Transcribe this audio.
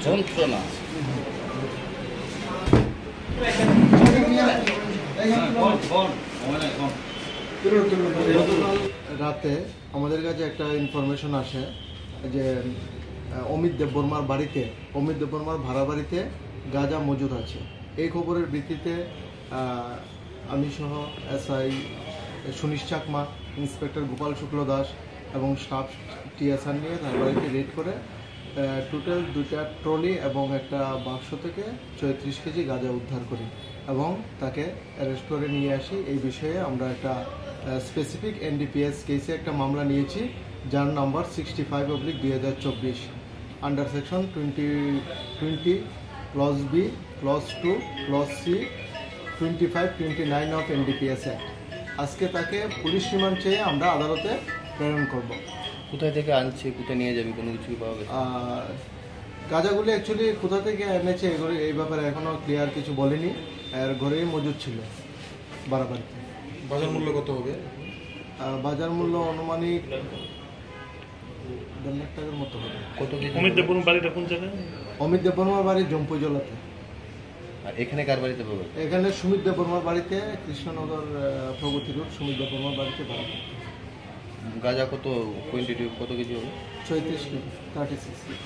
যন্ত্রণা রাতে আমাদের কাছে একটা ইনফরমেশন আসে যে অমিত দেববর্মার বাড়িতে, অমিত দেববর্মার ভাড়া বাড়িতে গাঁজা মজুদ আছে। এই খবরের ভিত্তিতে আমি সহ এসআই সুনীশ চাকমা, ইন্সপেক্টর গোপাল শুক্ল দাস এবং স্টাফ টিএসআর নিয়ে তার বাড়িতে রেড করে টোটাল 2টা ট্রলি এবং একটা বাক্স থেকে 34 কেজি গাঁজা উদ্ধার করি এবং তাকে অ্যারেস্ট করে নিয়ে আসি। এই বিষয়ে আমরা একটা স্পেসিফিক এনডিপিএস কেসে একটা মামলা নিয়েছি, যার number 65/2024 under section 20 clause B, clause 2, clause C, 25-29 of NDPS act. আজকে তাকে পুলিশ রিমান্ড চেয়ে আমরা আদালতে প্রেরণ করব। কোথায় থেকে আনছে, কোথায় নিয়ে যাবে, কোনো কিছু পাওয়া গেছে? গাঁজাগুলি অ্যাকচুয়ালি কোথা থেকে এনেছে এই ব্যাপারে এখনও ক্লিয়ার কিছু বলেনি। এর ঘরেই মজুদ ছিল বাড়াবাড়িতে। বাজার মূল্য কত হবে? বাজার মূল্য আনুমানিক 1.5 লাখ টাকার মতো হবে। কত কিছু? অমিত দেববর্মার বাড়িটা কোন জায়গায়? অমিত দেববর্মার বাড়ি জম্পুজলাতে। আর এখানে কার বাড়িতে পাবে? এখানে সুমিত দেববর্মার বাড়িতে, কৃষ্ণনগর প্রগতি রোড, সুমিত দেববর্মার বাড়িতে ভাড়া। গাঁজা কত কোয়ান্টিটি, কত কিছু হবে? 36 কেজি, 36 কেজি।